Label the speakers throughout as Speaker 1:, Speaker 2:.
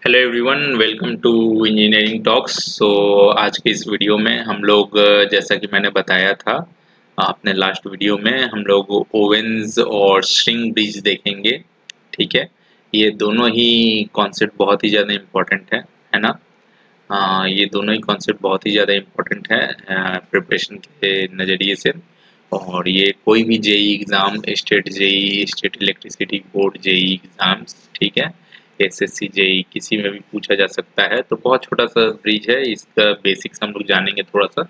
Speaker 1: Hello everyone, welcome to engineering talks. आज के इस वीडियो में हम लोग जैसा कि मैंने बताया था अपने लास्ट वीडियो में, हम लोग ओवेंस और स्ट्रिंग ब्रिज देखेंगे। ठीक है, ये दोनों ही कॉन्सेप्ट बहुत ही ज़्यादा इम्पोर्टेंट है ना। ये दोनों ही कॉन्सेप्ट बहुत ही ज़्यादा इम्पोर्टेंट है प्रिपरेशन के नज़रिए से। और ये कोई भी JE exam, state JE, state electricity board JE exams, ठीक है, एसएससी जेई, किसी में भी पूछा जा सकता है। तो बहुत छोटा सा ब्रिज है, इसका बेसिक्स हम लोग जानेंगे थोड़ा सा,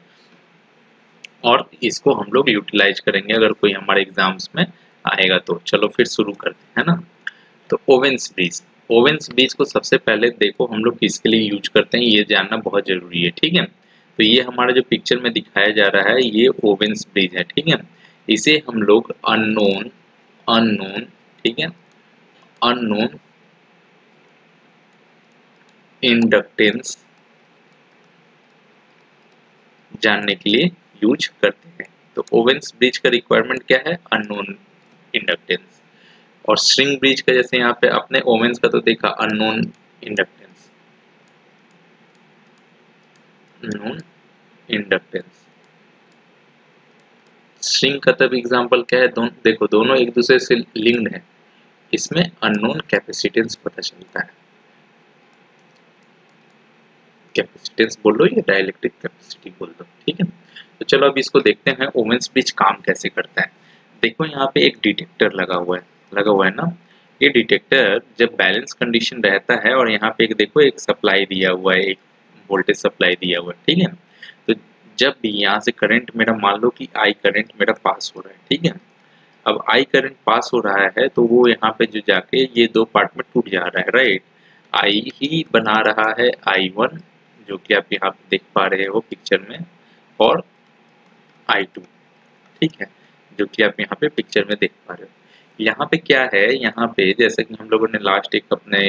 Speaker 1: और इसको हम लोग यूटिलाइज करेंगे अगर कोई हमारे एग्जाम्स में आएगा तो। चलो फिर शुरू करते हैं ना। तो ओवेंस ब्रिज, ओवेंस ब्रिज को सबसे पहले देखो हम लोग किसके लिए यूज करते हैं, ये जानना बहुत जरूरी है। ठीक है, तो ये हमारा जो पिक्चर में दिखाया जा रहा है ये ओवेंस ब्रिज है। ठीक है, इसे हम लोग अननोन अननोन ठीक है, अननोन इंडक्टेंस जानने के लिए यूज करते हैं। तो ओवेंस ब्रिज का रिक्वायरमेंट क्या है? Unknown inductance. और स्ट्रिंग ब्रिज का जैसे यहाँ पे अपने ओवेंस का तो देखा unknown inductance, known inductance. String का तब एग्जांपल क्या है? देखो दोनों एक दूसरे से लिंक्ड है, इसमें अननोन कैपेसिटेंस पता चलता है। कैपेसिटेंस बोल लो या डाइलेक्ट्रिक कैपेसिटी बोल दो, ठीक है। तो चलो अब इसको देखते हैं ओवेंस ब्रिज काम कैसे करता है। देखो यहाँ पे एक डिटेक्टर लगा हुआ है ना। ये डिटेक्टर जब बैलेंस कंडीशन रहता है और यहाँ पे एक देखो एक सप्लाई दिया हुआ है, एक वोल्टेज सप्लाई दिया हुआ है, ठीक है। तो जब भी यहाँ से करंट मेरा, मान लो कि आई करंट मेरा पास हो रहा है, ठीक है। अब आई करंट पास हो रहा है तो वो यहाँ पे जो जाके ये दो पार्ट में टूट जा रहा है, राइट। आई ही बना रहा है I1, जो कि आप यहाँ पे देख पा रहे हो पिक्चर में, और I2, ठीक है, जो कि आप यहाँ पे पिक्चर में देख पा रहे हो। यहाँ पे क्या है, यहाँ पे जैसा कि हम लोगों ने लास्ट एक अपने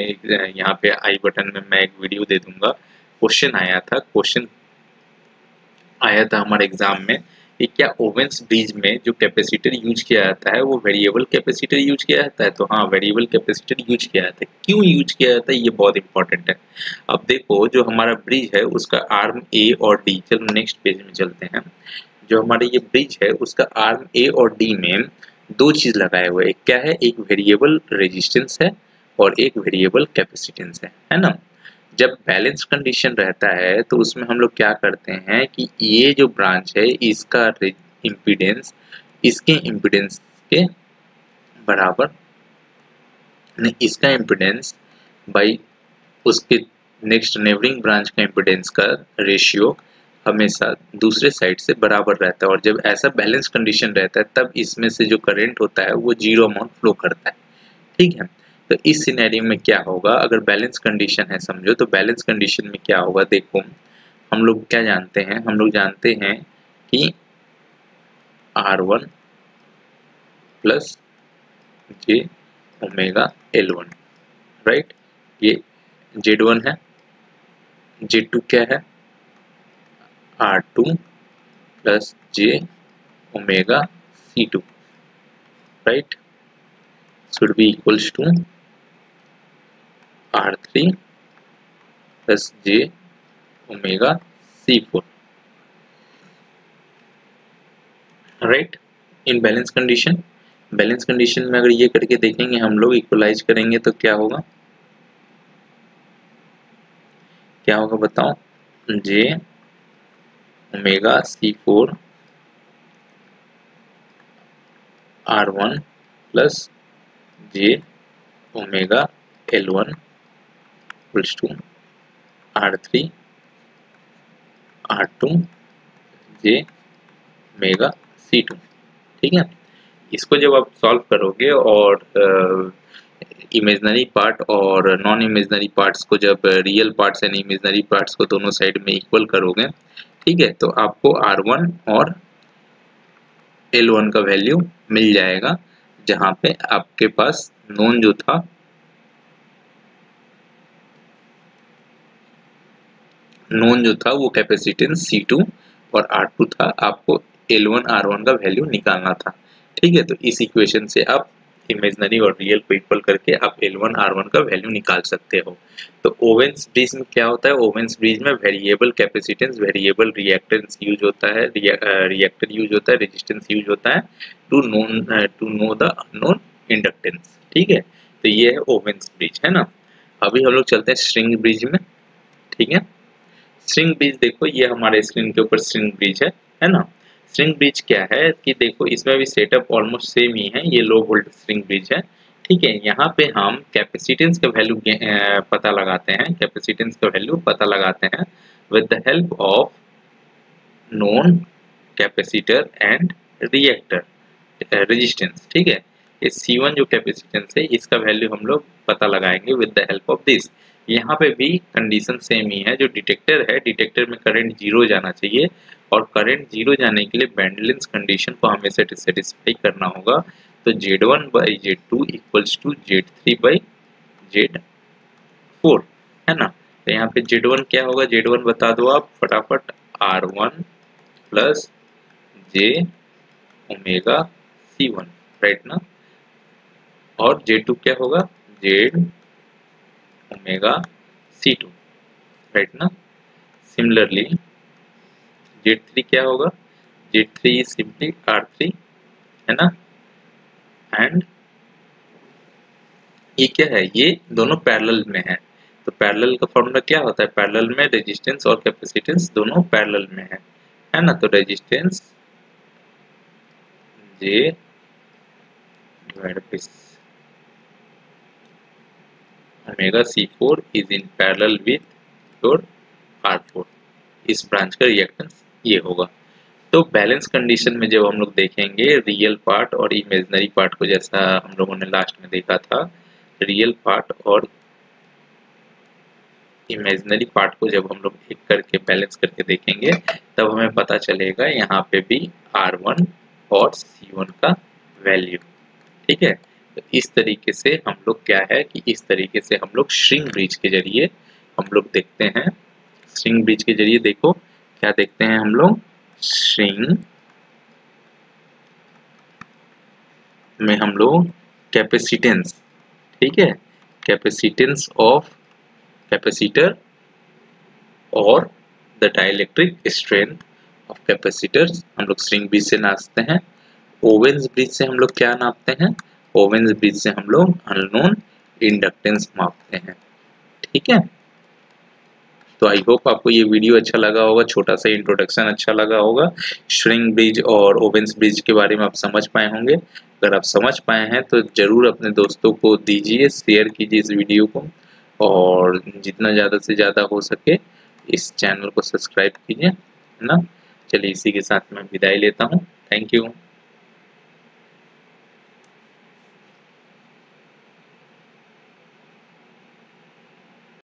Speaker 1: यहाँ पे आई बटन में मैं एक वीडियो दे दूंगा, क्वेश्चन आया था हमारे एग्जाम में कि क्या ओवेंस ब्रिज में जो कैपेसिटर यूज किया जाता है वो वेरिएबल कैपेसिटर यूज किया जाता है? तो हाँ, वेरिएबल कैपेसिटर यूज किया जाता है। क्यों यूज किया जाता है ये बहुत इंपॉर्टेंट है। अब देखो जो हमारा ब्रिज है उसका आर्म ए और डी, चलो नेक्स्ट पेज में चलते हैं। जो हमारे ये ब्रिज है उसका आर्म ए और डी में दो चीज लगाए हुए, एक क्या है, एक वेरिएबल रेजिस्टेंस है और एक वेरिएबल कैपेसिटेंस है ना। जब बैलेंस कंडीशन रहता है तो उसमें हम लोग क्या करते हैं कि ये जो ब्रांच है इसका इम्पीडेंस इसके इम्पीडेंस के बराबर, नहीं, इसका इम्पीडेंस बाई उसके नेक्स्ट नेबरिंग ब्रांच का इम्पीडेंस का रेशियो हमेशा दूसरे साइड से बराबर रहता है। और जब ऐसा बैलेंस कंडीशन रहता है तब इसमें से जो करंट होता है वो जीरो अमाउंट फ्लो करता है, ठीक है। तो इस सिनेरियो में क्या होगा, अगर बैलेंस कंडीशन है समझो, तो बैलेंस कंडीशन में क्या होगा, देखो हम लोग क्या जानते हैं, हम लोग जानते हैं कि R1 plus J omega L1, right. ये Z1 है, Z2 क्या है, R2 plus J omega C2, right, should be equals to R3 plus J omega C4, right. In balance condition, balance condition में अगर ये करके देखेंगे हम लोग, इक्वलाइज करेंगे तो क्या होगा, क्या होगा बताओ, J omega C4 R1 plus J omega L1 equals to R3 R2 J omega C2, ठीक है। इसको जब आप सॉल्व करोगे और इमेजनरी पार्ट और नॉन इमेजनरी पार्ट्स को, जब real parts and imaginary parts को दोनों साइड में इक्वल करोगे, ठीक है, तो आपको R1 और L1 का वैल्यू मिल जाएगा, जहां पे आपके पास नोन जो था, वो कैपेसिटेंस C2 और R2 था, आपको L1 R1 का वैल्यू निकालना था, ठीक है। तो इस इक्वेशन से आप इमेजिनरी और रियल को इक्वल करके आप L1 R1 का वैल्यू निकाल सकते हो। तो ओवेन्स ब्रिज में क्या होता है, ओवेन्स ब्रिज में variable capacitance, variable reactance use होता है, रिएक्टर यूज होता है, रेजिस्टेंस यूज होता है to know the unknown inductance. ठीक है, तो ये है ओवेन्स ब्रिज, है ना। अभी हम लोग चलते हैं स्ट्रिंग ब्रिज में। ठीक है, स्ट्रिंग ब्रिज देखो, ये हमारे स्क्रीन के ऊपर स्ट्रिंग ब्रिज है ना। स्ट्रिंग ब्रिज क्या है कि देखो इसमें भी सेटअप ऑलमोस्ट सेम ही है, ये लो वोल्टेज स्ट्रिंग ब्रिज है। ठीक है, यहाँ पे हम कैपेसिटेंस का वैल्यू पता लगाते हैं, कैपेसिटेंस का वैल्यू पता लगाते हैं with the help of known capacitor and reactor resistance. ठीक है, ये C1 जो कैपेसिटेंस है इसका वैल्यू हम लोग पता लगाएंगे with the help of this. यहाँ पे भी कंडीशन सेम ही है, जो डिटेक्टर है, डिटेक्टर में करंट 0 जाना चाहिए और करंट 0 जाने के लिए बैंडलेंस कंडीशन को हमें सेटिस्फाई करना होगा। तो Z1 by Z2 equals to Z3 by Z4, है ना। तो यहाँ पे Z1 क्या होगा, Z1 बता दो आप फटाफट, R1 plus J omega C1, right ना। और Z2 क्या होगा, Z ओमेगा C2, राइट ना। सिमिलरली Z3 क्या होगा, Z3 सिंपली R3, है ना। एंड ये क्या है, ये दोनों पैरेलल में है। तो पैरेलल का फॉर्मूला क्या होता है, पैरेलल में रेजिस्टेंस और कैपेसिटेंस दोनों पैरेलल में है ना। तो resistance J omega C4 is in parallel with your R4, इस ब्रांच का रिएक्टेंस ये होगा। तो बैलेंस कंडीशन में जब हम लोग देखेंगे रियल पार्ट और इमेजिनरी पार्ट को, जैसा हम लोगों ने लास्ट में देखा था, रियल पार्ट और इमेजिनरी पार्ट को जब हम लोग एक करके बैलेंस करके देखेंगे तब हमें पता चलेगा यहाँ पे भी R1 और C1 का वैल्यू। ठीक है, तो इस तरीके से हम लोग क्या है कि इस तरीके से हम लोग स्ट्रिंग ब्रिज के जरिए हम लोग देखते हैं। स्ट्रिंग ब्रिज के जरिए देखो क्या देखते हैं हम लोग, स्ट्रिंग में हम लोग कैपेसिटेंस, ठीक है, कैपेसिटेंस ऑफ कैपेसिटर और the dielectric strength of capacitors हम लोग स्ट्रिंग ब्रिज से नापते हैं। ओवेन्स ब्रिज से हम लोग क्या नापते हैं, ओवेन्स ब्रिज से हम लोग अननोन इंडक्टेंस मापते हैं। ठीक है, तो आई होप आपको ये वीडियो अच्छा लगा होगा, छोटा सा इंट्रोडक्शन अच्छा लगा होगा। स्ट्रिंग ब्रिज और ओवेन्स ब्रिज के बारे में आप समझ पाए होंगे। अगर आप समझ पाए हैं तो जरूर अपने दोस्तों को दीजिए, शेयर कीजिए इस वीडियो को, और जितना ज़्यादा से ज़्यादा हो सके इस चैनल को सब्सक्राइब कीजिए, है ना। चलिए इसी के साथ मैं विदाई लेता हूँ। Thank you.